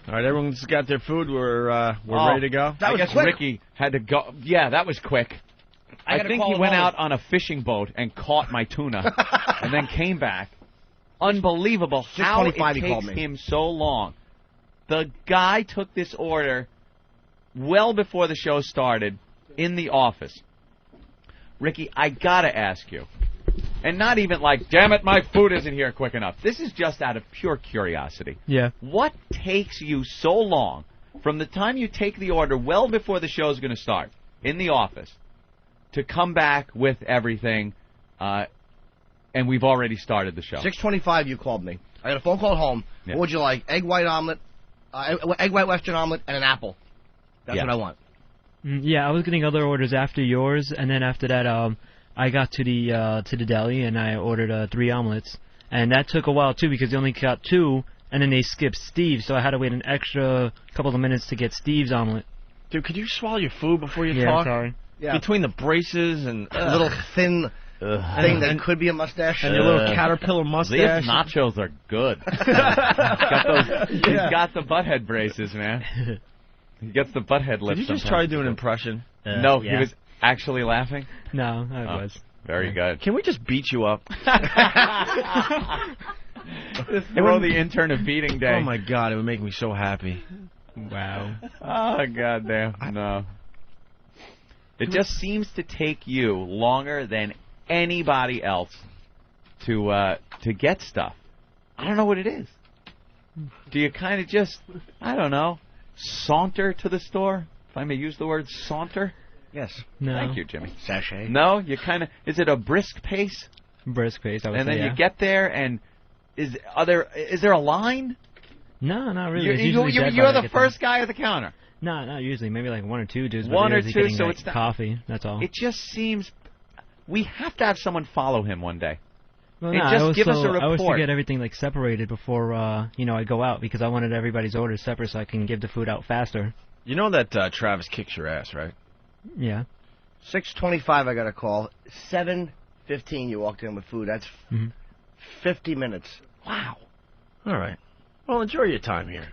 All right, everyone's got their food. We're ready to go. I guess quick. Ricky had to go. Yeah, that was quick. I think he went out on a fishing boat and caught my tuna, and then came back. Unbelievable how it takes him so long. The guy took this order well before the show started in the office. Ricky, I gotta ask you, and not even like, damn it, my food isn't here quick enough. This is just out of pure curiosity. Yeah. What takes you so long from the time you take the order well before the show's going to start in the office to come back with everything, and we've already started the show? 6:25, you called me. I got a phone call home. Yeah. What would you like? Egg white omelet, egg white Western omelet, and an apple. That's what I want. Yeah, I was getting other orders after yours, and then after that, I got to the deli and I ordered 3 omelets, and that took a while too because they only got 2, and then they skipped Steve's, so I had to wait an extra couple of minutes to get Steve's omelet. Dude, could you swallow your food before you talk? talk? Sorry. Yeah. Between the braces and a little thin thing that could be a mustache, and your little caterpillar mustache. These nachos are good. He's got the butthead braces, man. He gets the butthead lips. Did you just try to do an impression? No, he was actually laughing? No, I was. Very good. Can we just beat you up? Just throw the intern a beating day. Oh, my God. It would make me so happy. Wow. Oh, goddamn. No. It just seems to take you longer than anybody else to get stuff. I don't know what it is. Do you kind of just, I don't know, saunter to the store? If I may use the word saunter? Yes. No. Thank you, Jimmy. Sachet. No, you kind of, is it a brisk pace? Brisk pace, I would say, and then you get there, and is there a line? No, not really. You're the first guy at the counter. No, not usually. Maybe like 1 or 2 dudes. One or two, so it's coffee. That's all. It just seems we have to have someone follow him one day. Well, and just give us a report. I always to get everything like separated before I go out because I wanted everybody's orders separate so I can give the food out faster. You know that Travis kicks your ass, right? Yeah. 6:25, I got a call. 7:15, you walked in with food. That's 50 minutes. Wow. All right. Well, enjoy your time here.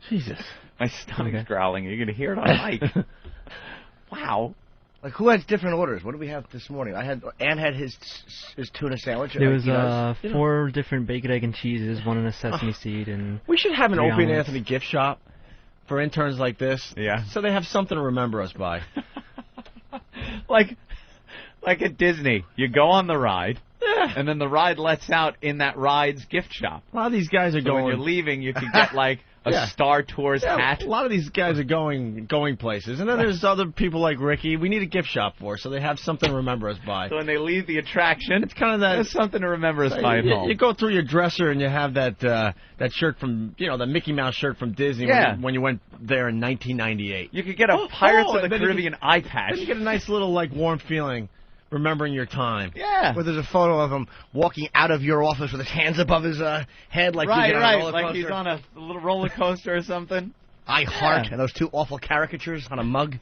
Jesus. My stomach's growling. You're going to hear it on mic. Wow. Like, who has different orders? What do we have this morning? Ann had his tuna sandwich. There was 4 different bacon, egg, and cheeses, 1 in a sesame seed, and we should have an Opie and omelets. Anthony gift shop for interns like this. Yeah. So they have something to remember us by. Like at Disney, you go on the ride, and then the ride lets out in that ride's gift shop. A lot of these guys are going. When you're leaving, you can get like a Star Tours hat. A lot of these guys are going places, and then there's other people like Ricky. We need a gift shop for, so they have something to remember us by. So when they leave the attraction, it's kind of that. There's something to remember us by at home. You go through your dresser and you have that shirt from the Mickey Mouse shirt from Disney. When you went there in 1998. You could get a Pirates of the Caribbean eye patch. Then you get a nice little warm feeling. Remembering your time. Yeah. Where there's a photo of him walking out of your office with his hands above his head like right, he's on a roller coaster. Like he's on a little roller coaster or something. I heart and those 2 awful caricatures on a mug.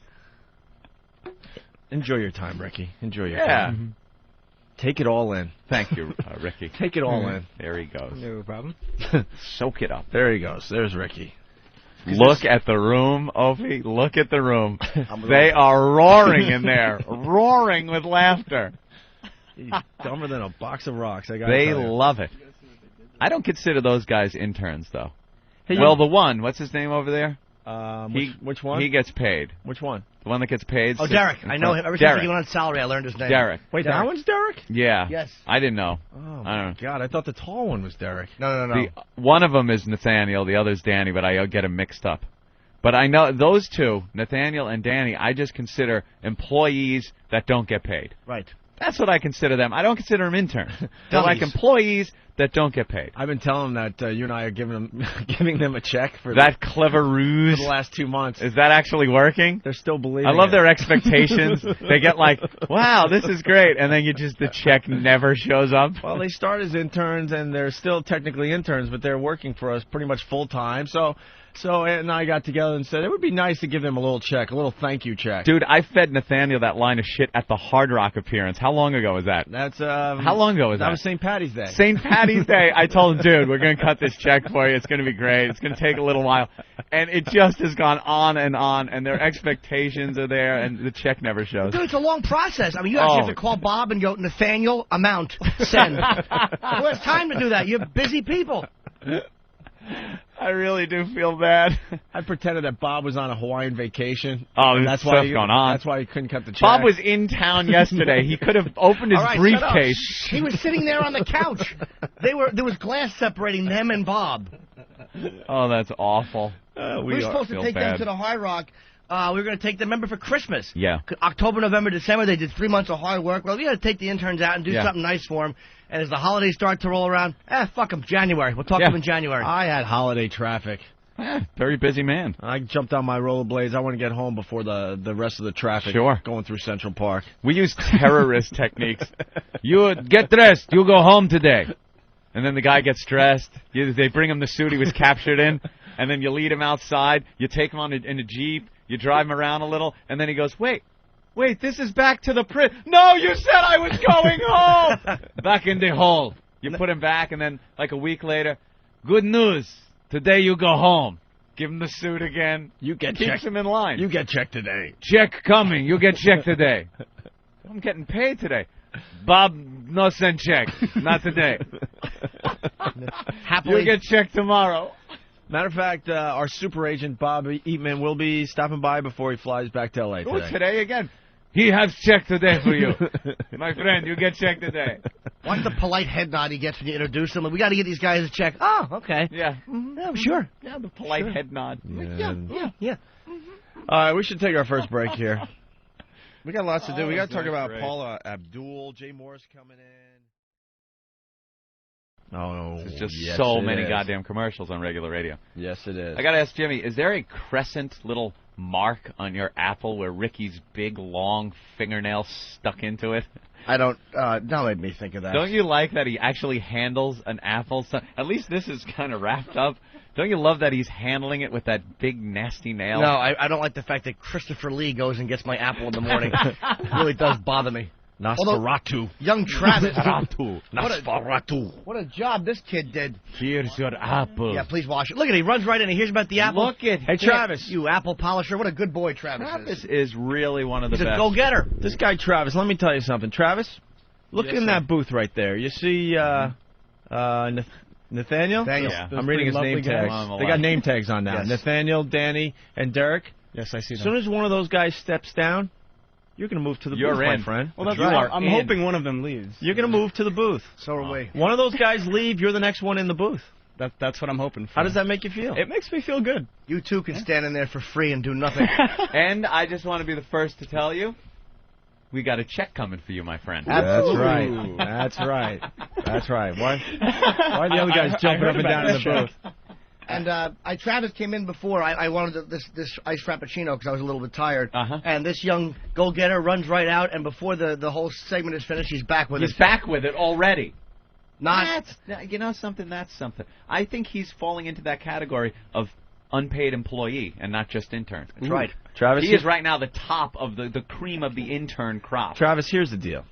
Enjoy your time, Ricky. Enjoy your time. Mm-hmm. Take it all in. Thank you, Ricky. Take it all in. There he goes. No problem. Soak it up. There he goes. There's Ricky. Look at the room, Opie. Look at the room. They are roaring in there. Roaring with laughter. He's dumber than a box of rocks. They love it. I don't consider those guys interns, though. Hey, well, the one, what's his name over there? Which one? He gets paid. Which one? The one that gets paid. Oh, Derek. I know him. Ever since he went on salary, I learned his name. Derek. Wait, that one's Derek? Yeah. Yes. I didn't know. Oh, I don't know. God. I thought the tall one was Derek. No. One of them is Nathaniel. The other's Danny, but I get them mixed up. But I know those 2, Nathaniel and Danny, I just consider employees that don't get paid. Right. That's what I consider them. I don't consider them interns. They're like employees that don't get paid. I've been telling them that you and I are giving them a check for that clever ruse for the last 2 months. Is that actually working? They're still believing. I love their expectations. They get like, wow, this is great, and then the check never shows up. Well, they start as interns, and they're still technically interns, but they're working for us pretty much full time. So Ed and I got together and said it would be nice to give them a little check, a little thank you check. Dude, I fed Nathaniel that line of shit at the Hard Rock appearance. How long ago was that? That's how long ago was that? That was St. Patty's Day. St. Patty's funny day. I told him, dude, we're going to cut this check for you. It's going to be great. It's going to take a little while. And it just has gone on, and their expectations are there, and the check never shows. Dude, it's a long process. I mean, you actually have to call Bob and go, Nathaniel, amount, send. Who has time to do that? You're busy people. I really do feel bad. I pretended that Bob was on a Hawaiian vacation. Oh, that's why going on. That's why he couldn't cut the check. Bob was in town yesterday. He could have opened his briefcase. He was sitting there on the couch. There was glass separating them and Bob. Oh, that's awful. We were supposed to take them to the High Rock. We were going to take them, remember, for Christmas. Yeah. October, November, December, they did 3 months of hard work. Well, we got to take the interns out and do something nice for them. And as the holidays start to roll around, fuck them, January. We'll talk to them in January. I had holiday traffic. Very busy man. I jumped on my rollerblades. I want to get home before the rest of the traffic going through Central Park. We use terrorist techniques. You get dressed. You go home today. And then the guy gets dressed. They bring him the suit he was captured in. And then you lead him outside. You take him in a Jeep. You drive him around a little. And then he goes, wait, this is back to the prison. No, you said I was going home. Back in the hole. You put him back, and then like a week later, good news. Today you go home. Give him the suit again. You get Keeps him in line. You get checked today. Check coming. You get checked today. I'm getting paid today. Bob, no send check. Not today. Happily, you get checked tomorrow. Matter of fact, our super agent, Bob Eatman, will be stopping by before he flies back to L.A. today. Today again. He has check today for you. My friend, you get checked today. What's the polite head nod he gets when you introduce him? We got to get these guys a check. Oh, okay. Yeah. Yeah, sure. Yeah, the polite head nod. Yeah. All right, we should take our first break here. We got lots to do. We got to talk about Paula Abdul, Jay Morris coming in. Oh, there's just so many goddamn commercials on regular radio. Yes, it is. I got to ask Jimmy, is there a crescent little mark on your apple where Ricky's big, long fingernail stuck into it? I don't make me think of that. Don't you like that he actually handles an apple? At least this is kind of wrapped up. Don't you love that he's handling it with that big, nasty nail? No, I don't like the fact that Christopher Lee goes and gets my apple in the morning. It really does bother me. Nosferatu. Young Travis. Nosferatu. What a job this kid did. Here's your apple. Yeah, please wash it. Look at it. He runs right in and hears about the apple. Look at Hey, Travis. You apple polisher. What a good boy Travis is really one of the best. best. He's a go-getter. This guy, Travis, let me tell you something. Travis, look in that booth right there. You see Nathaniel? Yeah. I'm reading his name tags. They got name tags on now. Yes. Nathaniel, Danny, and Derek. Yes, I see them. As soon as one of those guys steps down, you're going to move to the booth, my friend. Well, that's right. I'm hoping one of them leaves. You're going to move to the booth. So are we. One of those guys leave, you're the next one in the booth. That's what I'm hoping for. How does that make you feel? It makes me feel good. You two can stand in there for free and do nothing. And I just want to be the first to tell you, we got a check coming for you, my friend. Absolutely. That's right. That's right. Why are the other guys jumping up and down in the booth? And Travis came in before. I wanted this iced frappuccino because I was a little bit tired. And this young go-getter runs right out, and before the whole segment is finished, he's back with it. He's back with it already. Not. You know something? That's something. I think he's falling into that category of unpaid employee and not just intern. That's right. Travis, he is right now the top of the cream of the intern crop. Travis, here's the deal.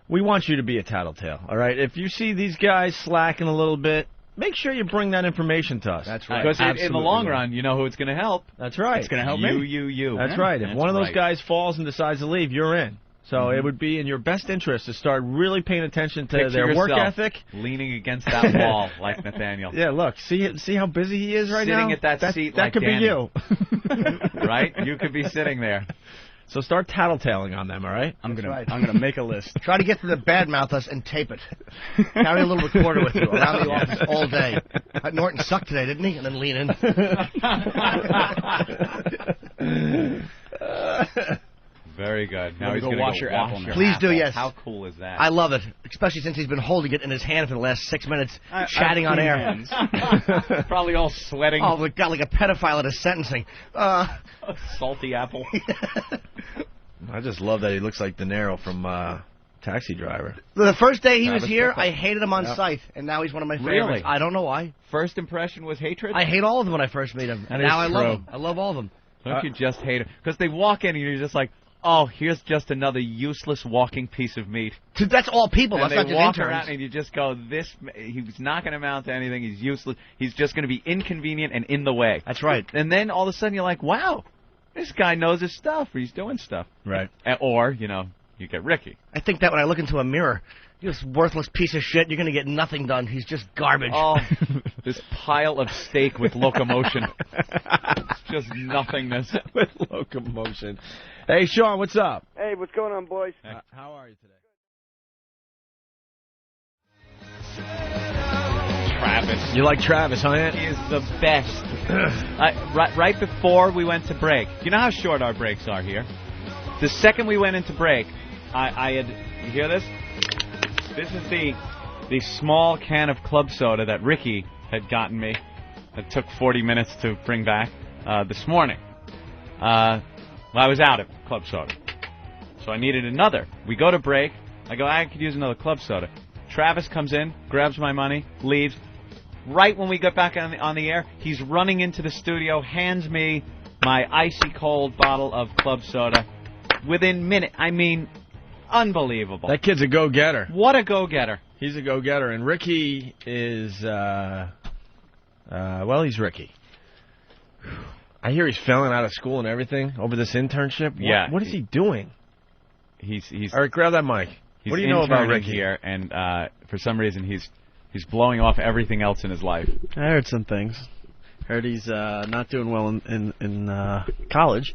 We want you to be a tattletale, all right? If you see these guys slacking a little bit, make sure you bring that information to us. That's right. Because in the long run, you know who it's going to help. That's right. It's going to help you. me. That's right. If one of those guys falls and decides to leave, you're in. So it would be in your best interest to start really paying attention to their work ethic. Leaning against that wall like Nathaniel. Yeah, look, see how busy he is right now? Sitting at that seat that like could Danny. be you. Right? You could be sitting there. So start tattletaling on them, all right? I'm gonna make a list. Try to get to the badmouth us and tape it. Carry a little recorder with you around the office all day. Norton sucked today, didn't he? And then lean in. Very good. Now he's going to wash your apple now. Please do, yes. How cool is that? I love it, especially since he's been holding it in his hand for the last 6 minutes, chatting on air. Probably all sweating. Oh, we got like a pedophile at his sentencing. Salty apple. I just love that he looks like De Niro from Taxi Driver. The first day he was here, I hated him on sight, and now he's one of my favorites. Really? I don't know why. First impression was hatred? I hate all of them when I first meet him, and now I love them. I love all of them. Don't you just hate it? Because they walk in and you're just like, oh, here's just another useless walking piece of meat. That's all people. And that's not just walk interns. around and you just go, he's not going to amount to anything. He's useless. He's just going to be inconvenient and in the way. That's right. And then all of a sudden you're like, wow, this guy knows his stuff. He's doing stuff. Right. Or, you know, you get Ricky. I think that when I look into a mirror, you're this worthless piece of shit. You're going to get nothing done. He's just garbage. Oh, this pile of steak with locomotion. It's just nothingness. With locomotion. Hey, Sean, what's up? Hey, what's going on, boys? How are you today? Travis. You like Travis, huh, Ant? He is the best. Right before we went to break, you know how short our breaks are here? The second we went into break, I had, you hear this? This is the small can of club soda that Ricky had gotten me. It took 40 minutes to bring back this morning. I was out of club soda, so I needed another. We go to break. I go, I could use another club soda. Travis comes in, grabs my money, leaves. Right when we get back on the air, he's running into the studio, hands me my icy cold bottle of club soda. Within minute, I mean, unbelievable. That kid's a go-getter. What a go-getter. He's a go-getter, and Ricky is, well, he's Ricky. I hear he's failing out of school and everything over this internship. Yeah. What is he doing? He's All right, grab that mic. What do you know about Ricky here? And for some reason, he's blowing off everything else in his life. I heard some things. Heard he's not doing well in college.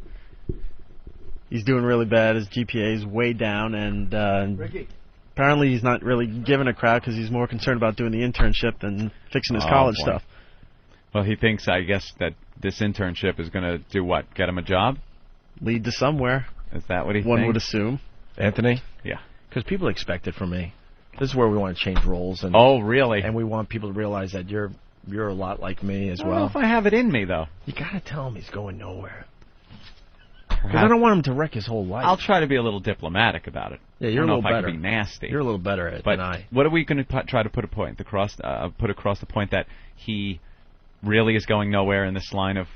He's doing really bad. His GPA is way down, and Ricky. Apparently he's not really giving a crap because he's more concerned about doing the internship than fixing his college stuff. Well, he thinks, I guess, that this internship is going to do what? Get him a job? Lead to somewhere. Is that what he thinks? One would assume. Anthony? Yeah. Because people expect it from me. This is where we want to change roles. And, oh, really? And we want people to realize that you're a lot like me as well. I well. don't know if I have it in me, though. You got to tell him he's going nowhere. Because I don't want him to wreck his whole life. I'll try to be a little diplomatic about it. Yeah, you're a little better. I don't know if I can be nasty. You're a little better at it than I. What are we going to try to put across the point that he really is going nowhere in this line of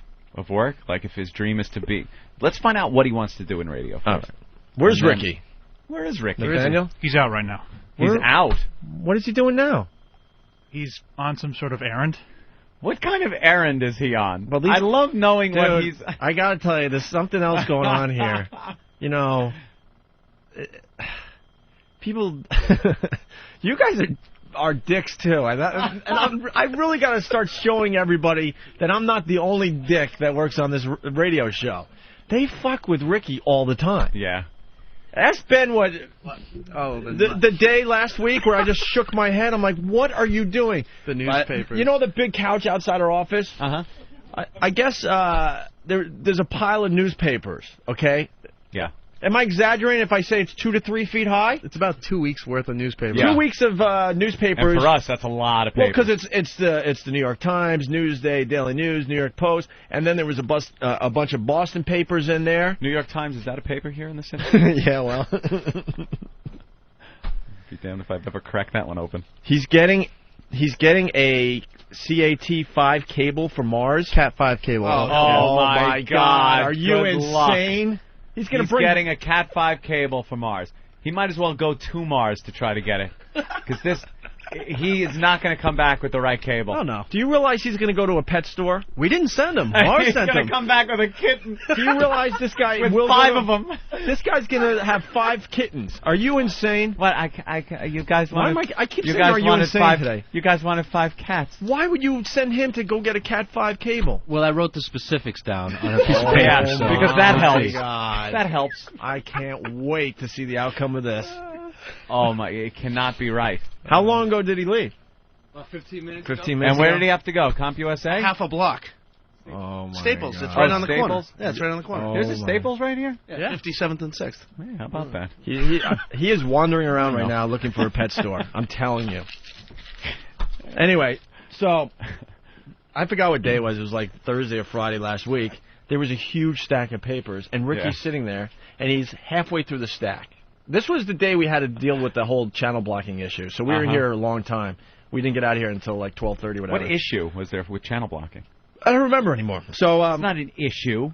work? Like, if his dream is to be... Let's find out what he wants to do in radio first. Right. Where's Ricky? Where is Ricky? Nathaniel? He's out right now. He's out? What is he doing now? He's on some sort of errand. What kind of errand is he on? Well, I love knowing what he's... I got to tell you, there's something else going on here. You know, people... you guys are dicks, too. I really got to start showing everybody that I'm not the only dick that works on this radio show. They fuck with Ricky all the time. Yeah. Ask Ben what the day last week where I just shook my head. I'm like, what are you doing? The newspapers. You know the big couch outside our office? Uh-huh. I guess there's a pile of newspapers, okay? Yeah. Am I exaggerating if I say it's 2 to 3 feet high? It's about 2 weeks worth of newspapers. Yeah. 2 weeks of newspapers. And for us, that's a lot of papers. Well, because it's the New York Times, Newsday, Daily News, New York Post, and then there was a bunch of Boston papers in there. New York Times, is that a paper here in the city? Yeah, well. Be damned if I've ever cracked that one open. He's getting a CAT-5 cable for Mars. Cat-5 cable. Oh my God. Are you insane? Luck. He's getting a Cat-5 cable for Mars. He might as well go to Mars to try to get it. Because he is not going to come back with the right cable. Oh, no. Do you realize he's going to go to a pet store? We didn't send him. Mars he's sent him. He's going to come back with a kitten. Do you realize this guy with will 5 of them? This guy's going to have 5 kittens. Are you insane? What? You guys wanted... I keep saying, are you insane today? You guys wanted 5 cats. Why would you send him to go get a Cat-5 cable? Well, I wrote the specifics down on a piece of paper. Yeah, so. because that helps. God. That helps. I can't wait to see the outcome of this. Oh, my... It cannot be right. How long ago did he leave? About 15 minutes 15 minutes And where ago? did he have to go? CompUSA? Half a block. Oh, my Staples. God. It's right on the Staples? corner. Yeah, it's right on the corner. There's a Staples right here? Yeah. 57th and 6th. Yeah, how about that? He is wandering around right now looking for a pet store. I'm telling you. Anyway, so I forgot what day it was. It was like Thursday or Friday last week. There was a huge stack of papers, and Ricky's sitting there, and he's halfway through the stack. This was the day we had to deal with the whole channel blocking issue, so we were in here a long time. We didn't get out here until like 12:30, whatever. What issue was there with channel blocking? I don't remember anymore. So it's not an issue.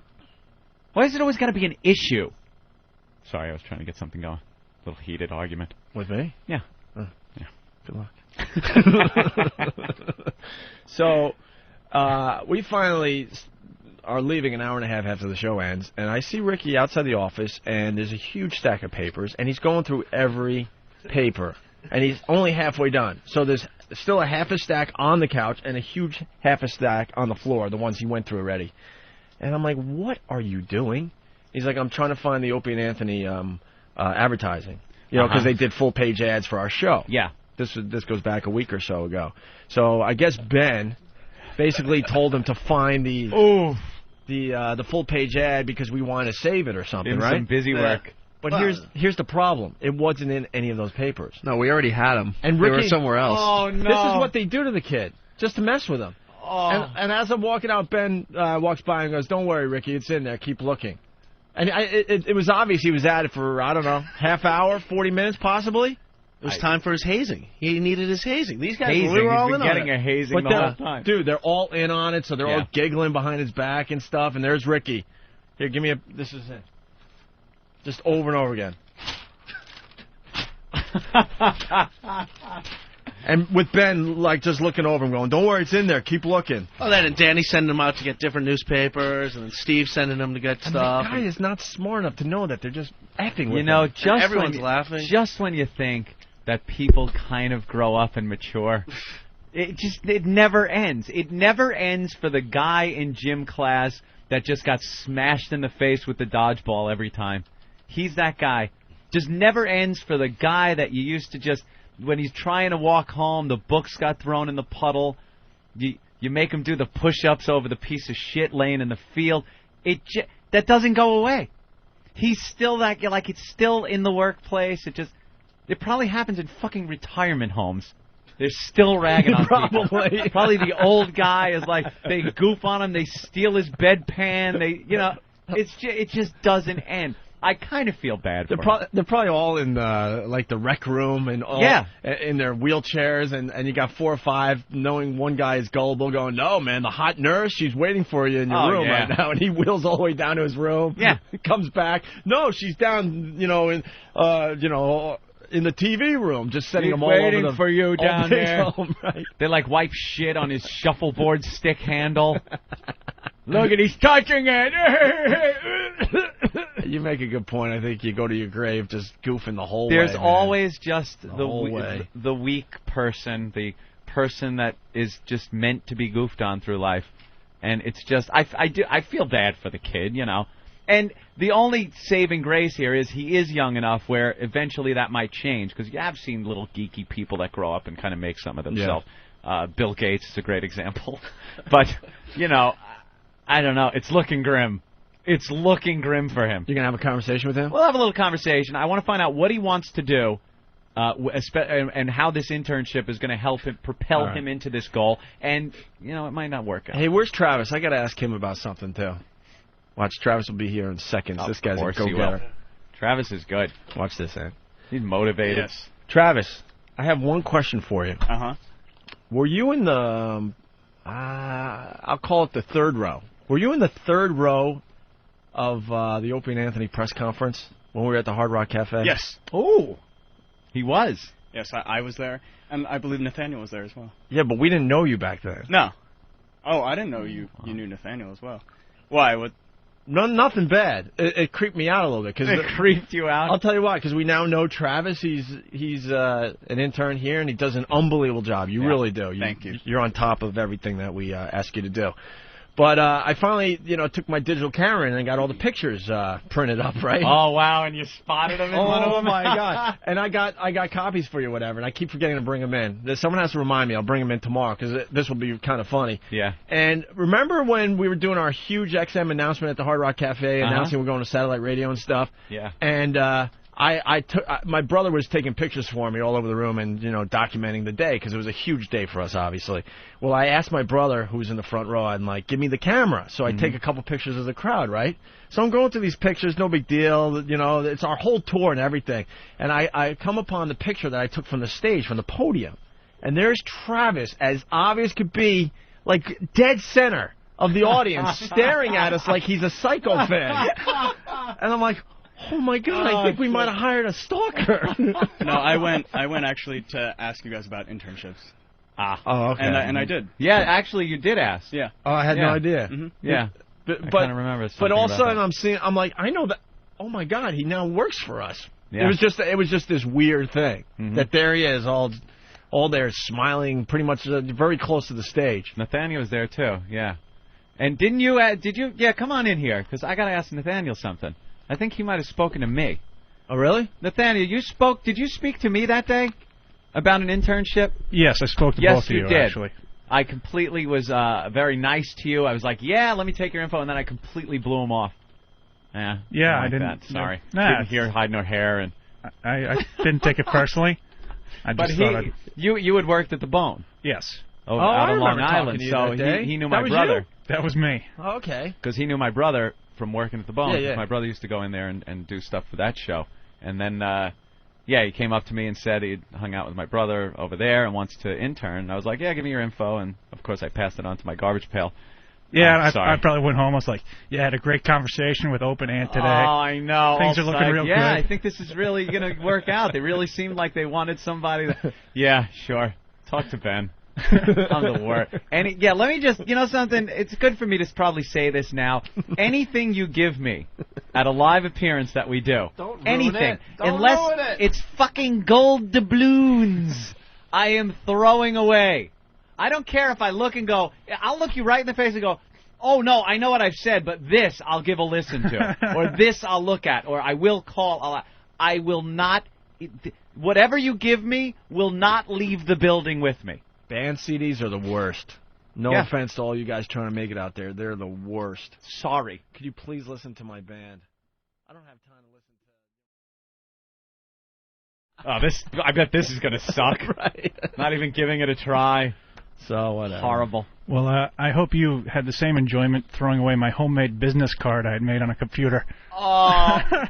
Why is it always got to be an issue? Sorry, I was trying to get something going. A little heated argument. With me? Yeah. Yeah. Good luck. So, we finally are leaving an hour and a half after the show ends, and I see Ricky outside the office, and there's a huge stack of papers, and he's going through every paper, and he's only halfway done. So there's still a half a stack on the couch and a huge half a stack on the floor, the ones he went through already. And I'm like, what are you doing? He's like, I'm trying to find the Opie and Anthony advertising, you know, because they did full-page ads for our show. Yeah. This goes back a week or so ago. So I guess Ben basically told him to find the full-page ad because we want to save it or something, right? Some busy work. But here's the problem. It wasn't in any of those papers. No, we already had them. And Ricky, they were somewhere else. Oh, no. This is what they do to the kid, just to mess with him. Oh. And as I'm walking out, Ben walks by and goes, "Don't worry, Ricky, it's in there. Keep looking." And it was obvious he was at it for, I don't know, half hour, 40 minutes possibly. It was time for his hazing. He needed his hazing. These guys, hazing. we were all He's in been on getting it. a hazing the whole time. Dude, they're all in on it, so they're all giggling behind his back and stuff. And there's Ricky. Here, give me this is it. Just over and over again. And with Ben, like, just looking over him going, "Don't worry, it's in there. Keep looking." Oh, then and Danny sending them out to get different newspapers, and then Steve sending them to get stuff. The guy is not smart enough to know that they're just acting with You know, him. just everyone's laughing. Just when you think that people kind of grow up and mature, it never ends. It never ends for the guy in gym class that just got smashed in the face with the dodgeball every time. He's that guy. Just never ends for the guy that you used to just, when he's trying to walk home, the books got thrown in the puddle. You make him do the push-ups over the piece of shit laying in the field. That doesn't go away. He's still that, like, it's still in the workplace. It probably happens in fucking retirement homes. They're still ragging on people. Probably the old guy is like, they goof on him, they steal his bedpan, it just doesn't end. I kind of feel bad for them. They're probably all in the rec room and all in their wheelchairs, and you got 4 or 5 knowing one guy is gullible going, "No, man, the hot nurse, she's waiting for you in your room right now," and he wheels all the way down to his room. Yeah, comes back. "No, she's down, in the TV room, just setting them all waiting over for you down there." Home, right? They like wipe shit on his shuffleboard stick handle. Look at, he's touching it. You make a good point. I think you go to your grave just goofing the whole There's way. There's always just the weak person, the person that is just meant to be goofed on through life, and it's just I feel bad for the kid, And the only saving grace here is he is young enough where eventually that might change, because you have seen little geeky people that grow up and kind of make some of themselves. Yeah. Bill Gates is a great example, but I don't know. It's looking grim. It's looking grim for him. You're going to have a conversation with him? We'll have a little conversation. I want to find out what he wants to do and how this internship is going to help him propel him into this goal. And, it might not work out. Hey, where's Travis? I got to ask him about something, too. Watch, Travis will be here in seconds. This guy's a go-getter. Travis is good. Watch this, Ed. He's motivated. Yes. Travis, I have one question for you. Uh-huh. Were you in the, I'll call it the third row. Were you in the third row of the Opie and Anthony press conference when we were at the Hard Rock Cafe? Yes. Oh, he was. Yes, I was there, and I believe Nathaniel was there as well. Yeah, but we didn't know you back then. No. Oh, I didn't know you knew Nathaniel as well. Why? What? Nothing bad. It creeped me out a little bit. It creeped you out? I'll tell you why, because we now know Travis. He's an intern here, and he does an unbelievable job. You really do. Thank you. You're on top of everything that we ask you to do. But I finally, took my digital camera and I got all the pictures printed up, right? Oh, wow, and you spotted them in one of them? Oh, my God. And I got copies for you, whatever, and I keep forgetting to bring them in. Someone has to remind me. I'll bring them in tomorrow because this will be kind of funny. Yeah. And remember when we were doing our huge XM announcement at the Hard Rock Cafe, announcing we're going to satellite radio and stuff? Yeah. And my brother was taking pictures for me all over the room and, documenting the day because it was a huge day for us, obviously. Well, I asked my brother, who's in the front row, I'm like, give me the camera. So I take a couple pictures of the crowd, right? So I'm going through these pictures, no big deal. It's our whole tour and everything. And I come upon the picture that I took from the stage, from the podium. And there's Travis, as obvious could be, like dead center of the audience, staring at us like he's a Psycho fan. And I'm like, Oh my God! I think we might have hired a stalker. No, I went actually to ask you guys about internships. Oh, okay. And I did. Yeah, actually, you did ask. Yeah. Oh, I had no idea. Mm-hmm. Yeah. But I kind of remember. But all of a about sudden, that. I'm like, I know that. Oh my God, he now works for us. Yeah. It was just this weird thing that there he is, all there smiling, pretty much very close to the stage. Nathaniel was there too. Yeah. And didn't you? Did you? Yeah, come on in here, because I got to ask Nathaniel something. I think he might have spoken to me. Oh, really? Nathaniel, you spoke. Did you speak to me that day about an internship? Yes, I spoke to both of you, did. actually. I completely was very nice to you. I was like, yeah, let me take your info, and then I completely blew him off. Yeah, I didn't. That. Sorry. Nah, Didn't hear hide nor hair, and I didn't take it personally. I just thought you had worked at the Bone. Yes. Out I on Long remember talking Island, to you so that day. he knew That my was brother. That was me. Oh, okay. Because he knew my brother from working at the Bone. Yeah. My brother used to go in there and do stuff for that show. And then, he came up to me and said he'd hung out with my brother over there and wants to intern. And I was like, yeah, give me your info. And, of course, I passed it on to my garbage pail. Yeah, I probably went home. I was like, yeah, I had a great conversation with Opie Anthony today. Oh, I know. Things are looking real good. Yeah, I think this is really going to work out. They really seemed like they wanted somebody. Yeah, sure. Talk to Ben. I'm the worst. And let me just, something. It's good for me to probably say this now. Anything you give me at a live appearance that we do, don't ruin anything, it. Don't unless ruin it. it's fucking gold doubloons, I am throwing away. I don't care if I look and go. I'll look you right in the face and go, oh no, I know what I've said, but this I'll give a listen to, or this I'll look at, or I will call. I will not. Whatever you give me will not leave the building with me. Band CDs are the worst. No offense to all you guys trying to make it out there. They're the worst. Sorry. Could you please listen to my band? I don't have time to listen to... Oh, I bet this is going to suck. Right. Not even giving it a try. So, whatever. Horrible. Well, I hope you had the same enjoyment throwing away my homemade business card I had made on a computer. I'm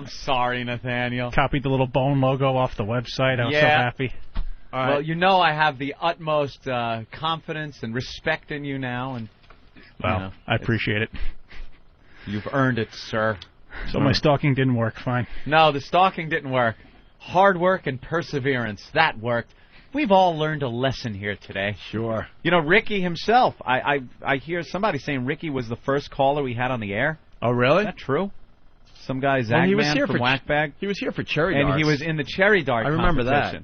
sorry, Nathaniel. Copied the little Bone logo off the website. I was so happy. All right. Well, I have the utmost confidence and respect in you now, and I appreciate it. You've earned it, sir. So my stalking didn't work. Fine. No, the stalking didn't work. Hard work and perseverance, that worked. We've all learned a lesson here today. Sure. Ricky himself. I hear somebody saying Ricky was the first caller we had on the air. Oh, really? Is that true? Some guy, Zagman from Whackbag. He was here for Cherry Darts. And he was in the Cherry Dart competition. I remember that.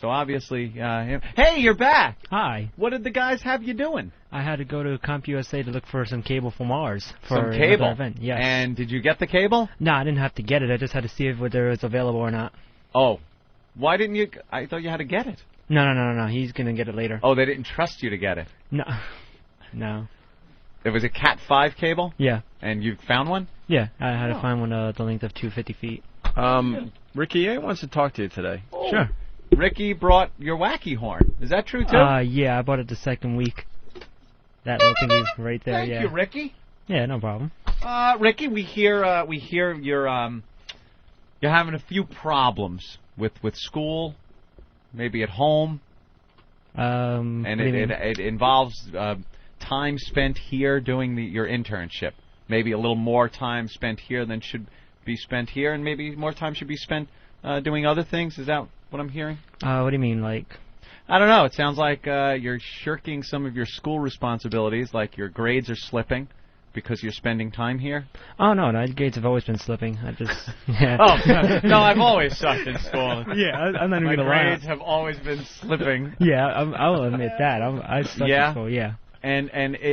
So obviously, him. Hey, you're back. Hi. What did the guys have you doing? I had to go to CompUSA to look for some cable from Mars for some cable. another event. Yes. And did you get the cable? No, I didn't have to get it. I just had to see whether it was available or not. Oh, why didn't you? I thought you had to get it. No. He's gonna get it later. Oh, they didn't trust you to get it. No. It was a Cat 5 cable. Yeah. And you found one? Yeah, I had to find one the length of 250 feet. Ricky A wants to talk to you today. Oh. Sure. Ricky brought your wacky horn. Is that true too? Yeah, I bought it the second week. That little thingy right there. Thank you, Ricky. Yeah, no problem. Ricky, we hear you're having a few problems with school, maybe at home. And it involves time spent here doing your internship. Maybe a little more time spent here than should be spent here, and maybe more time should be spent doing other things. Is that what I'm hearing? What do you mean, like? I don't know. It sounds like you're shirking some of your school responsibilities, like your grades are slipping because you're spending time here. Oh, no, grades have always been slipping. I just... Yeah. Oh, no, I've always sucked in school. Yeah, I'm not even going to lie. My grades have always been slipping. Yeah, I'll admit that. I sucked in school, yeah. And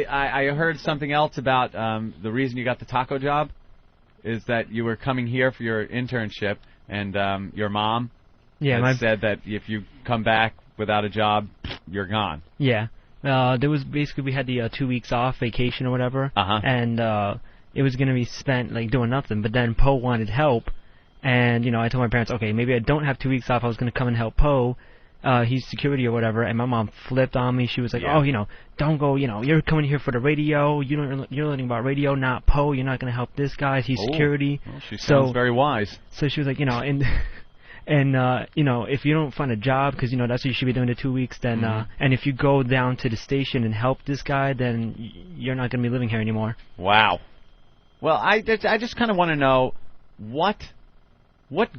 I heard something else about the reason you got the taco job is that you were coming here for your internship, and your mom said that if you come back without a job, you're gone. Yeah. There was basically, we had the 2 weeks off vacation or whatever, and it was going to be spent like doing nothing, but then Poe wanted help, and I told my parents, okay, maybe I don't have 2 weeks off, I was going to come and help Poe. He's security or whatever, and my mom flipped on me. She was like, oh, don't go, you're coming here for the radio, you're learning about radio, not Poe, you're not going to help this guy, he's security. Well, she sounds very wise. So she was like, and if you don't find a job, because that's what you should be doing in 2 weeks, then and if you go down to the station and help this guy, then you're not going to be living here anymore. Wow. Well, I just kind of want to know what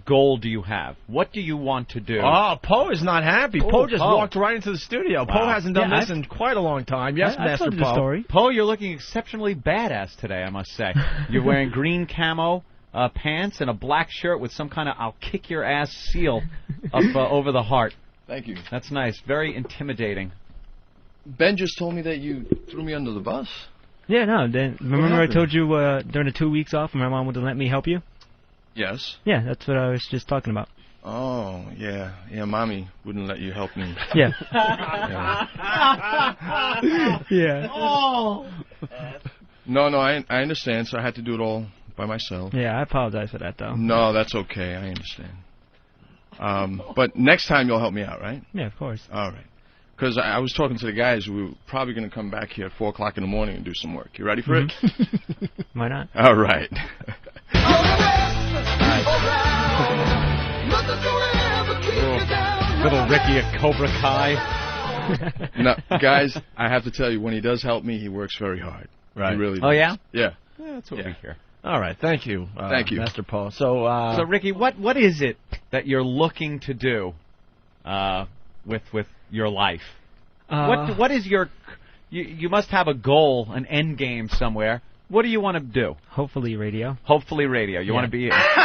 goal do you have? What do you want to do? Oh, Poe is not happy. Poe just walked right into the studio. Wow. Poe hasn't done this in quite a long time. Yes, Master Poe. Poe, you're looking exceptionally badass today, I must say. You're wearing green camo pants and a black shirt with some kind of "I'll kick your ass" seal up over the heart. Thank you. That's nice. Very intimidating. Ben just told me that you threw me under the bus. Yeah, no. Remember I told you during the 2 weeks off, my mom wouldn't let me help you? Yes. Yeah, that's what I was just talking about. Oh, yeah. Yeah, Mommy wouldn't let you help me. Yeah. Yeah. Oh. No, I understand, so I had to do it all by myself. Yeah, I apologize for that, though. No, that's okay. I understand. But next time you'll help me out, right? Yeah, of course. All right. Because I was talking to the guys. We were probably going to come back here at 4 o'clock in the morning and do some work. You ready for it? Why not? All right. Little Ricky at Cobra Kai. No, guys, I have to tell you, when he does help me, he works very hard. Right. He really does. Oh, yeah? Yeah. That's what we hear. All right. Thank you. Thank you. Master Poe. So, Ricky, what is it that you're looking to do with your life? What is your... You must have a goal, an end game somewhere. What do you want to do? Hopefully radio. Hopefully radio. You want to be... That's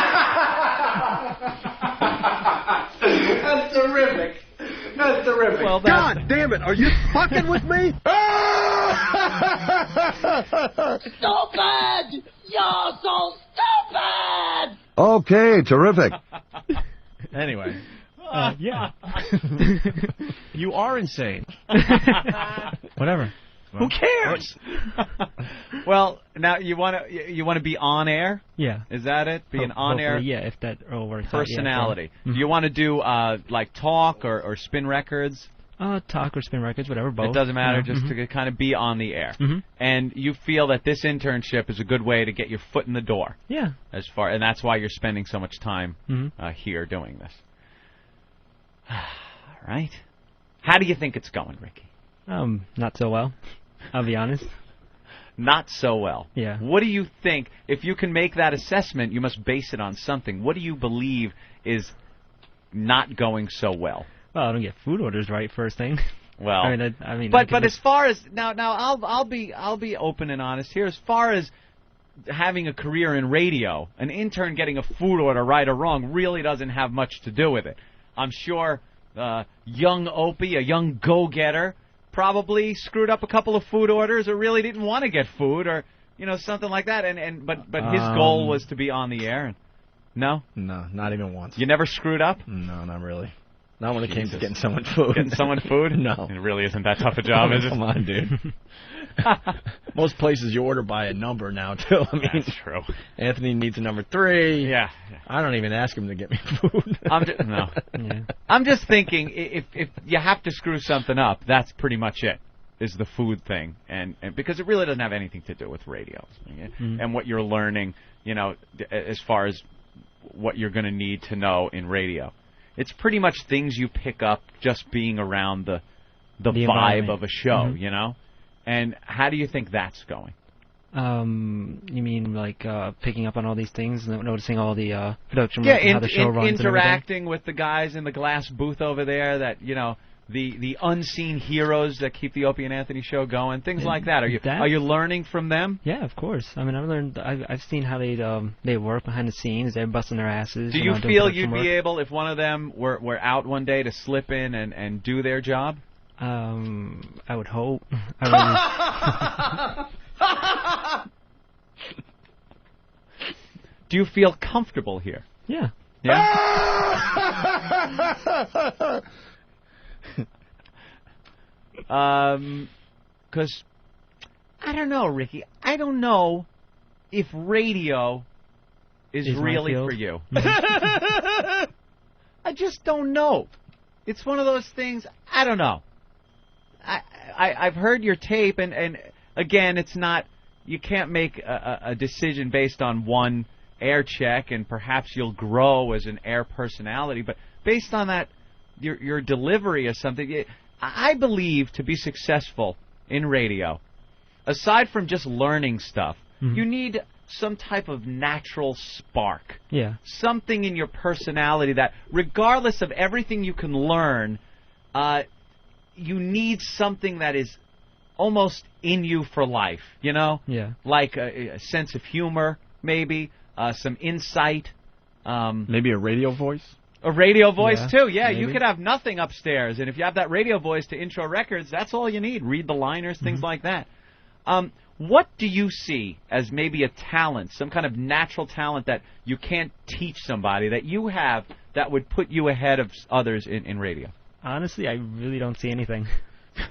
terrific. That's terrific. Well, God damn it, are you fucking with me? Stupid! You're so stupid! Okay, terrific. Anyway. Yeah. You are insane. Whatever. Who cares? Well, now you want to be on air? Yeah. Is that it? Be an on air? Yeah, if that all works personality. out. Yeah, Do you want to do like talk or spin records? Talk or spin records, whatever, both. It doesn't matter, just to kind of be on the air. And you feel that this internship is a good way to get your foot in the door. Yeah. And that's why you're spending so much time here doing this. All right. How do you think it's going, Ricky? Not so well. I'll be honest. Not so well. Yeah. What do you think? If you can make that assessment, you must base it on something. What do you believe is not going so well? Well, I don't get food orders right first thing. Well, I mean, but as far as now, I'll be open and honest here. As far as having a career in radio, an intern getting a food order right or wrong really doesn't have much to do with it. I'm sure young Opie, a young go-getter, probably screwed up a couple of food orders or really didn't want to get food or something like that. But his goal was to be on the air. No, not even once. You never screwed up? No, not really. Not when it came to getting someone food. Getting someone food? No. It really isn't that tough a job, is it? Come on, dude. Most places you order by a number now, too. I mean, that's true. Anthony needs a number 3. Yeah. I don't even ask him to get me food. I'm just thinking, if you have to screw something up, that's pretty much it, is the food thing. And because it really doesn't have anything to do with radio. And what you're learning, as far as what you're going to need to know in radio. It's pretty much things you pick up just being around the vibe of a show, And how do you think that's going? You mean like picking up on all these things, noticing all the production, how the show runs, interacting with the guys in the glass booth over there. That the unseen heroes that keep the Opie and Anthony show going, things like that. Are you learning from them? Yeah, of course. I mean, I've seen how they work behind the scenes. They're busting their asses. Do you feel you'd be able, if one of them were out one day, to slip in and do their job? I would hope. Do you feel comfortable here? Yeah. Yeah. Because I don't know, Ricky. I don't know if radio is really for you. I just don't know. It's one of those things. I don't know. I've heard your tape, and again, it's not. You can't make a decision based on one air check, and perhaps you'll grow as an air personality. But based on that, your delivery or something. I believe to be successful in radio, aside from just learning stuff, you need some type of natural spark. Yeah. Something in your personality that, regardless of everything you can learn, you need something that is almost in you for life, you know? Yeah. Like a sense of humor, maybe, some insight. Maybe a radio voice? A radio voice, too. Yeah, maybe. you could have nothing upstairs, and if you have that radio voice to intro records, that's all you need. Read the liners, things like that. What do you see as maybe a talent, some kind of natural talent that you can't teach somebody, that you have that would put you ahead of others in radio? Honestly, I really don't see anything. Did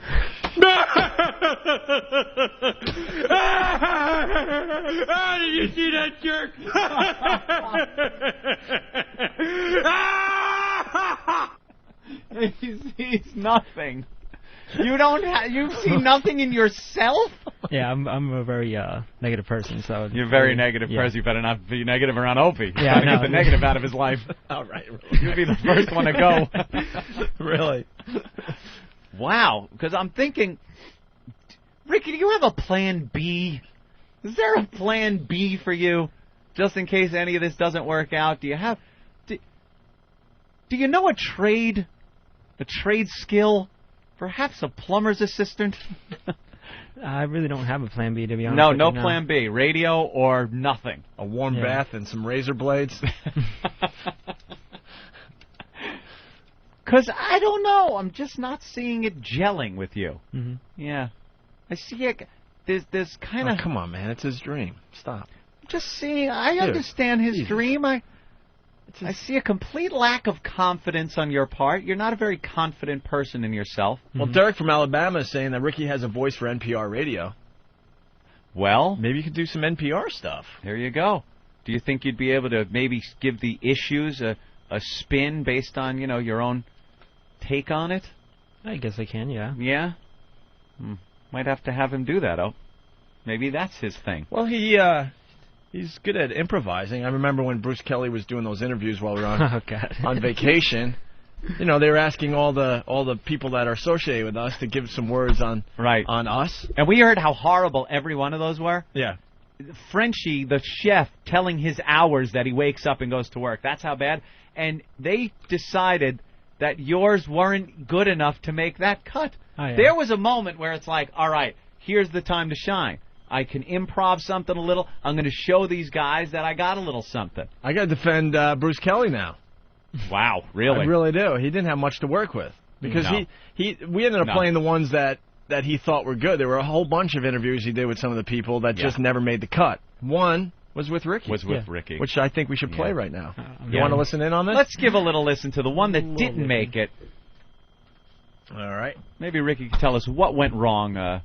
you see that jerk? He sees nothing. You don't. You see nothing in yourself. Yeah, I'm a very negative person. So you're a very negative person. You better not be negative around Opie. Yeah, get the negative out of his life. All right. You'll be the first one to go. Really? Wow. Because I'm thinking, Ricky, do you have a plan B? Is there a plan B for you, just in case any of this doesn't work out? Do you have? Do you know a trade skill? Perhaps a plumber's assistant? I really don't have a plan B, to be honest. No plan B. Radio or nothing. A warm bath and some razor blades. Because I don't know. I'm just not seeing it gelling with you. Mm-hmm. Yeah. I see it. There's kind of... come on, man. It's his dream. Stop. Just seeing... I understand his dream. I see a complete lack of confidence on your part. You're not a very confident person in yourself. Well, Derek from Alabama is saying that Ricky has a voice for NPR radio. Well, maybe you could do some NPR stuff. There you go. Do you think you'd be able to maybe give the issues a spin based on, your own take on it? I guess I can, yeah. Yeah? Might have to have him do that, Maybe that's his thing. Well, he's good at improvising. I remember when Bruce Kelly was doing those interviews while we were on vacation. They were asking all the people that are associated with us to give some words on us. And we heard how horrible every one of those were. Yeah. Frenchie, the chef, telling his hours that he wakes up and goes to work. That's how bad. And they decided that yours weren't good enough to make that cut. Oh, yeah. There was a moment where it's like, all right, here's the time to shine. I can improv something a little. I'm going to show these guys that I got a little something. I got to defend Bruce Kelly now. Wow, really? I really do. He didn't have much to work with because we ended up playing the ones that he thought were good. There were a whole bunch of interviews he did with some of the people that just never made the cut. One was with Ricky. Ricky. Which I think we should play right now. You want to listen in on this? Let's give a little listen to the one that didn't make it. All right. Maybe Ricky can tell us what went wrong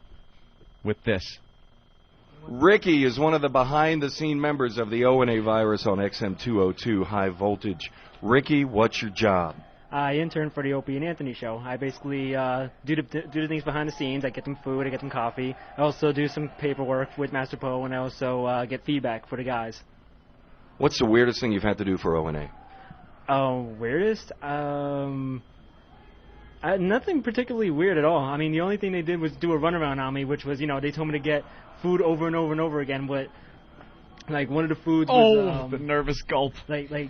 with this. Ricky is one of the behind-the-scene members of the O&A virus on XM202 High Voltage. Ricky, what's your job? I intern for the Opie Anthony show. I basically do the things behind the scenes. I get them food, I get them coffee. I also do some paperwork with Master Poe, and I also get feedback for the guys. What's the weirdest thing you've had to do for O&A? Weirdest? Nothing particularly weird at all. I mean, the only thing they did was do a runaround on me, which was, they told me to get food over and over and over again, but, like, one of the foods was... the nervous gulp. Like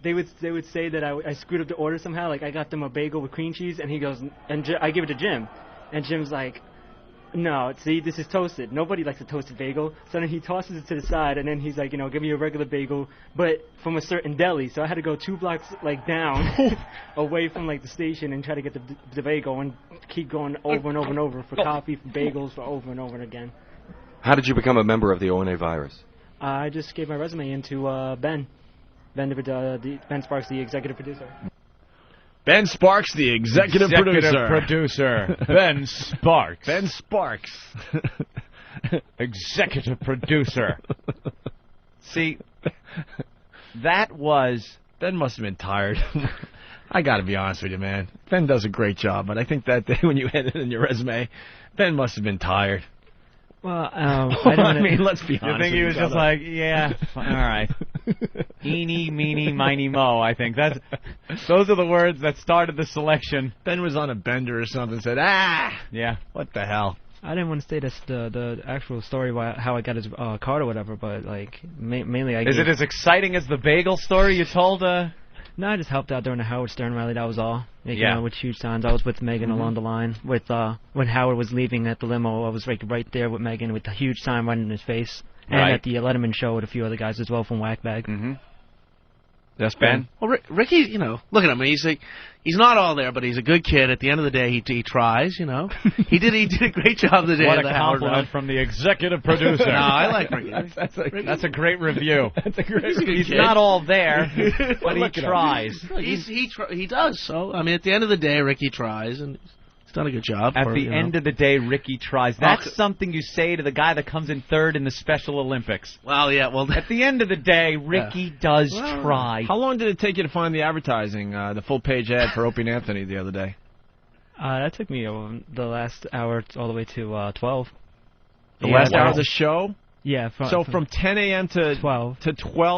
they would say that I screwed up the order somehow. Like, I got them a bagel with cream cheese, and he goes, I give it to Jim. And Jim's like, no, see, this is toasted. Nobody likes a toasted bagel. So then he tosses it to the side, and then he's like, give me a regular bagel, but from a certain deli. So I had to go 2 blocks, down, away from, the station and try to get the bagel and keep going over and over and over for coffee, for bagels, for over and over again. How did you become a member of the O&A virus? I just gave my resume into Ben. Ben Sparks, the executive producer. Ben Sparks, the executive producer. Ben Sparks. Ben Sparks. Executive producer. See, that was... Ben must have been tired. I got to be honest with you, man. Ben does a great job, but I think that day when you had it in your resume, Ben must have been tired. Well, I don't let's be honest. You think he was just like, yeah, all right. Eeny, meeny, miny, mo, I think. Those are the words that started the selection. Ben was on a bender or something, said, yeah. What the hell? I didn't want to say the actual story how I got his card or whatever, but like mainly I. Is it as exciting as the bagel story you told? No, I just helped out during the Howard Stern rally. That was all. Like, yeah. You know, with huge signs. I was with Megan along the line. With when Howard was leaving at the limo, I was like right there with Megan with a huge sign right in his face. And at the Letterman show with a few other guys as well from Whackbag. Mm-hmm. Yes, Ben? Well, Ricky, you know, look at him. He's not all there, but he's a good kid. At the end of the day, he tries, you know. he did a great job the day what of the a Howard compliment from the executive producer. No, I like Ricky. That's a great review. That's a great He's not all there, but he tries. He does. So, I mean, at the end of the day, Ricky tries, and he's done a good job. At the end of the day, Ricky tries. That's something you say to the guy that comes in third in the Special Olympics. Well, yeah. Well, at the end of the day, Ricky does try. How long did it take you to find the advertising, the full-page ad for Opie Anthony the other day? That took me the last hour all the way to 12. The last hour of the show? Yeah. From 10 a.m. to 12.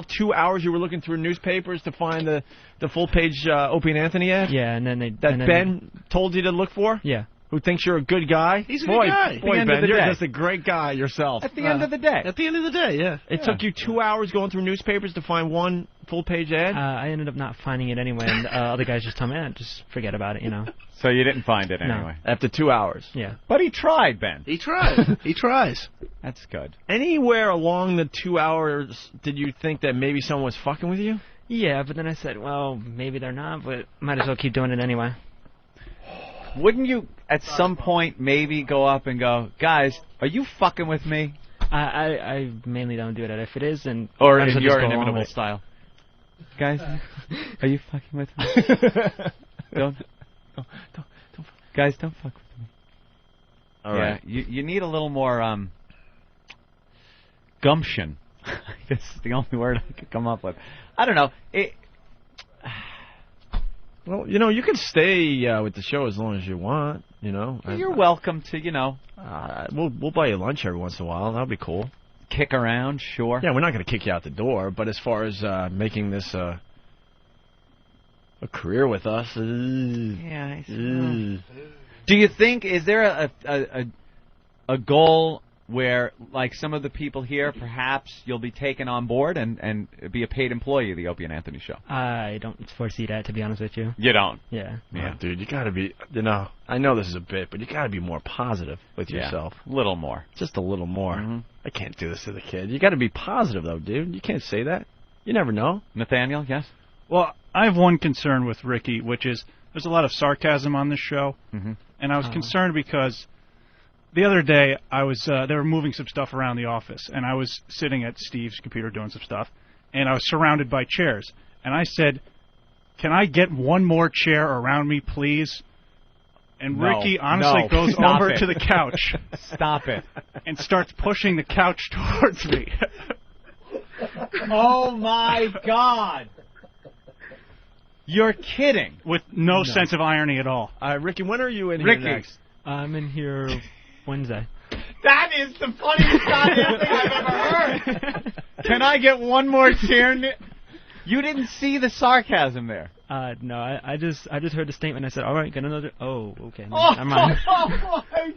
2 hours you were looking through newspapers to find the full-page Opie and Anthony ad? Yeah, and then Ben told you to look for? Yeah. Who thinks you're a good guy? He's a good guy. Boy, Ben, you're just a great guy yourself. At the end of the day. At the end of the day, yeah. It took you 2 hours going through newspapers to find one full-page ad? I ended up not finding it anyway, and other guys just told me, just forget about it, you know. So you didn't find it anyway? No. After 2 hours? Yeah. But he tried, Ben. He tried. He tries. That's good. Anywhere along the 2 hours did you think that maybe someone was fucking with you? Yeah, but then I said, well, maybe they're not, but might as well keep doing it anyway. Wouldn't you, at some point, maybe go up and go, guys, are you fucking with me? I mainly don't do that. If it is, then... Or in your inimitable style. Guys, are you fucking with me? Don't. Guys, don't fuck with me. All right. You need a little more gumption. That's the only word I could come up with. I don't know. Well, you know, you can stay with the show as long as you want, you know. You're welcome to, you know. We'll buy you lunch every once in a while. That'll be cool. Kick around, sure. Yeah, we're not going to kick you out the door, but as far as making this a career with us... yeah, I see. Do you think, is there a goal where, like some of the people here, perhaps you'll be taken on board and be a paid employee of the Opie and Anthony show? I don't foresee that, to be honest with you. You don't? Yeah. Yeah, dude, you got to be, you know, I know this is a bit, but you got to be more positive with yourself. A little more. Just a little more. I can't do this to the kid. You got to be positive, though, dude. You can't say that. You never know. Nathaniel, yes? Well, I have one concern with Ricky, which is there's a lot of sarcasm on this show, and I was concerned because the other day I was they were moving some stuff around the office, and I was sitting at Steve's computer doing some stuff, and I was surrounded by chairs, and I said, "Can I get one more chair around me, please?" And Ricky honestly goes over to the couch. Stop it. And starts pushing the couch towards me. Oh, my God. You're kidding. With no sense of irony at all. Ricky, when are you in here next? I'm in here Wednesday. That is the funniest goddamn thing I've ever heard. Can I get one more chair? You didn't see the sarcasm there. No, I just heard the statement. I said, all right, get another. Oh, okay. No, oh my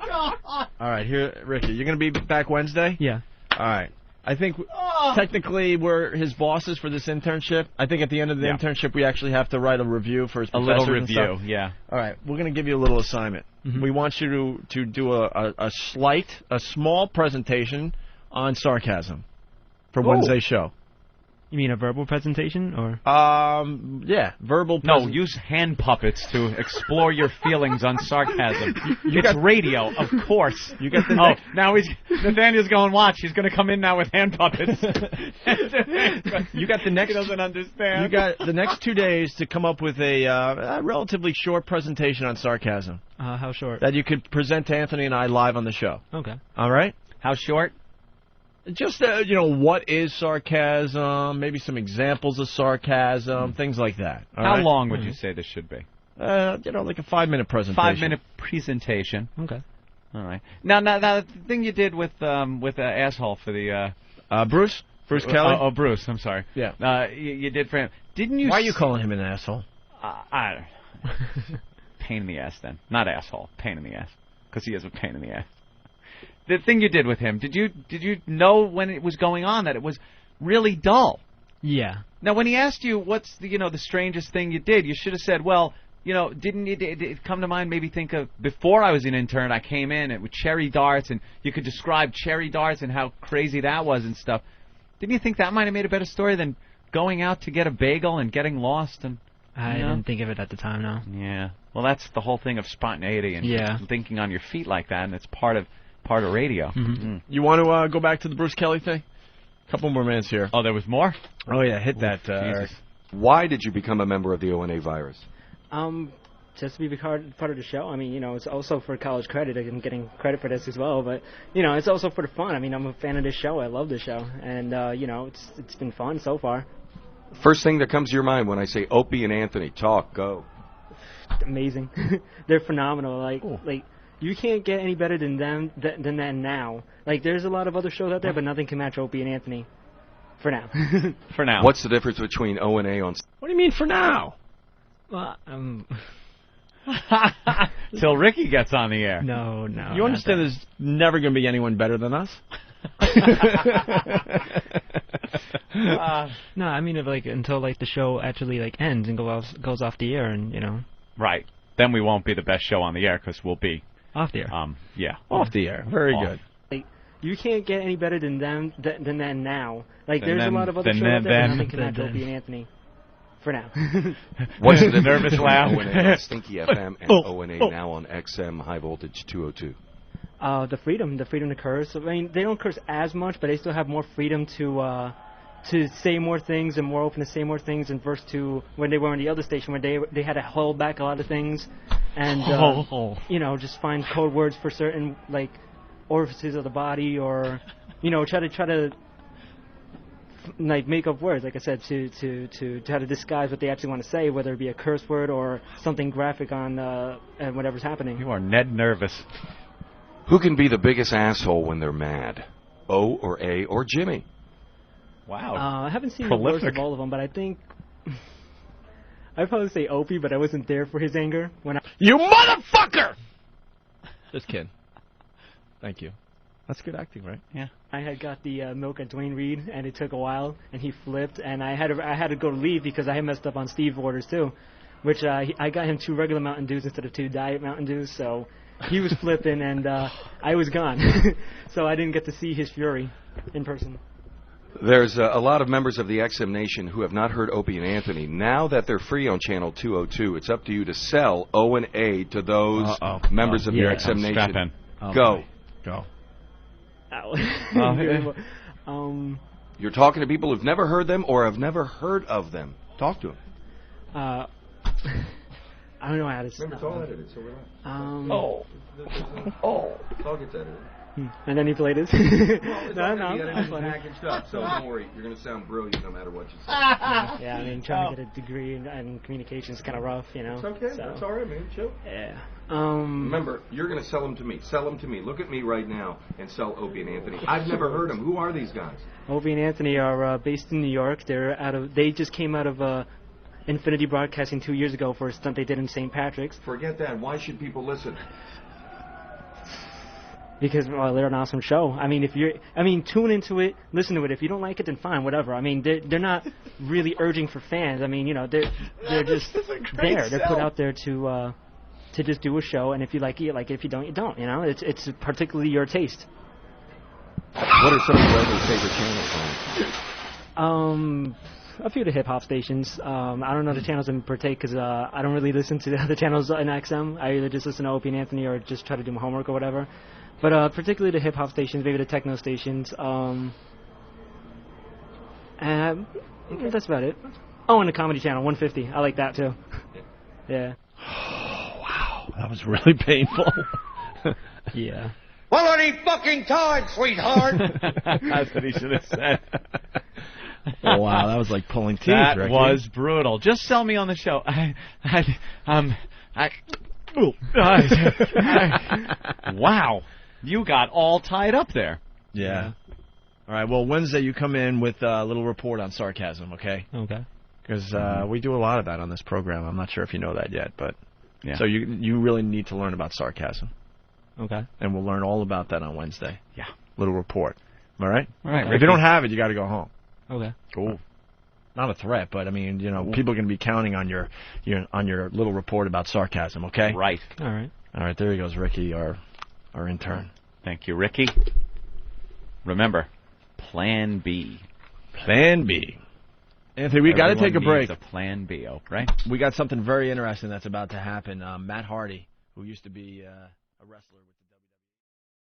God. All right, here, Ricky, you're going to be back Wednesday? Yeah. All right. I think technically we're his bosses for this internship. I think at the end of the internship we actually have to write a review for his professors. A little review, yeah. All right, we're going to give you a little assignment. We want you to do a small presentation on sarcasm for Wednesday's show. You mean a verbal presentation, or? Yeah, verbal. No, use hand puppets to explore your feelings on sarcasm. It's radio, of course. You got the now Nathaniel's going, watch. He's going to come in now with hand puppets. You got the next. He doesn't understand. You got the next 2 days to come up with a relatively short presentation on sarcasm. How short? That you could present to Anthony and I live on the show. Okay. All right. How short? Just, what is sarcasm, maybe some examples of sarcasm, things like that. How long would you say this should be? Like a 5-minute presentation. 5-minute presentation. Okay. All right. Now, the thing you did with asshole for the... Bruce? Bruce Kelly? Oh, Bruce, I'm sorry. Yeah. You did for him. Didn't you... Why are you calling him an asshole? I don't know. Pain in the ass, then. Not asshole. Pain in the ass. Because he is a pain in the ass. the thing you did with him, did you know when it was going on that it was really dull? Yeah. Now, when he asked you what's the strangest thing you did, you should have said, well, didn't it come to mind? Maybe think of before I was an intern, I came in with cherry darts, and you could describe cherry darts and how crazy that was and stuff. Didn't you think that might have made a better story than going out to get a bagel and getting lost? And I didn't think of it at the time, no. Yeah. Well, that's the whole thing of spontaneity and thinking on your feet like that, and it's part of radio. Mm-hmm. You want to go back to the Bruce Kelly thing? A couple more minutes here. Oh, there was more? Oh, yeah, hit that. Jesus. Why did you become a member of the ONA virus? Just to be part of the show. I mean, it's also for college credit. I'm getting credit for this as well, but it's also for the fun. I mean, I'm a fan of this show. I love this show, and it's been fun so far. First thing that comes to your mind when I say Opie and Anthony, talk, go. Amazing. They're phenomenal. Like you can't get any better than them than that now. Like there's a lot of other shows out there, but nothing can match Opie and Anthony. For now. For now. What's the difference between ONA on? What do you mean for now? Well, Till Ricky gets on the air. No. You understand there's never going to be anyone better than us? No, I mean until the show actually ends and goes off the air, and Right. Then we won't be the best show on the air because we'll be off the air. Yeah. Off the air. Very good. You can't get any better than them than that now. Like there's a lot of other shows out there, but nothing can match Opie and Anthony. For now. What's the nervous laugh? ONA on Stinky FM and ONA now on XM High Voltage 202. The freedom to curse. I mean, they don't curse as much, but they still have more freedom to say more things and more open to say more things, and versus to when they were on the other station where they had to hold back a lot of things, and just find code words for certain orifices of the body, or try to make up words, like I said, to try to disguise what they actually want to say, whether it be a curse word or something graphic on whatever's happening. You are Ned nervous. Who can be the biggest asshole when they're mad? O or A or Jimmy? Wow. I haven't seen the worst of all of them, but I think I'd probably say Opie, but I wasn't there for his anger when You motherfucker! Just kidding. Thank you. That's good acting, right? Yeah. I had got the milk at Dwayne Reed, and it took a while, and he flipped, and I had to go to leave because I had messed up on Steve's orders too, which I got him 2 regular Mountain Dews instead of 2 Diet Mountain Dews, so he was flipping, and I was gone, so I didn't get to see his fury in person. There's a lot of members of the XM Nation who have not heard Opie and Anthony. Now that they're free on Channel 202, it's up to you to sell O&A to those members of your XM Nation. Go. Go. You're talking to people who've never heard them or have never heard of them. Talk to them. I don't know how to say. Remember, it's all edited, so relax. It's all gets edited. And then he played his. No, packaged up, so don't worry. You're going to sound brilliant no matter what you say. Yeah, I mean, trying to get a degree in communication is kind of rough, It's okay. That's all right, man. Chill. Yeah. Remember, you're going to sell them to me. Sell them to me. Look at me right now and sell Opie and Anthony. I've never heard them. Who are these guys? Opie and Anthony are based in New York. They just came out of Infinity Broadcasting 2 years ago for a stunt they did in St. Patrick's. Forget that. Why should people listen? Because they're an awesome show. I mean, tune into it, listen to it. If you don't like it, then fine, whatever. I mean, they're not really urging for fans. I mean, they're just there. They're put out there to just do a show, and if you like it, you like it. If you don't, you don't. It's particularly your taste. What are some of your other favorite channels? A few of the hip-hop stations. I don't know the channels in partake because I don't really listen to the other channels in XM. I either just listen to Opie and Anthony or just try to do my homework or whatever. But particularly the hip-hop stations, maybe the techno stations. And that's about it. Oh, and the comedy channel, 150. I like that, too. Yeah. Oh, wow. That was really painful. Yeah. Quality fucking time, sweetheart! That's what he should have said. Oh, wow, that was like pulling teeth, That Ricky. was brutal. Just sell me on the show. Wow. You got all tied up there. Yeah. All right, well, Wednesday you come in with a little report on sarcasm, okay? Okay. Because we do a lot of that on this program. I'm not sure if you know that yet, but... Yeah. So you really need to learn about sarcasm. Okay. And we'll learn all about that on Wednesday. Yeah. Little report. All right? All right. If you don't have it, you got to go home. Okay. Cool. Not a threat, but I mean, people are going to be counting on your little report about sarcasm, okay? Right. All right. All right, there he goes, Ricky, our intern. Thank you, Ricky. Remember, Plan B. Plan B. Anthony, we got to take a break. A Plan B, right? We got something very interesting that's about to happen. Matt Hardy, who used to be a wrestler with the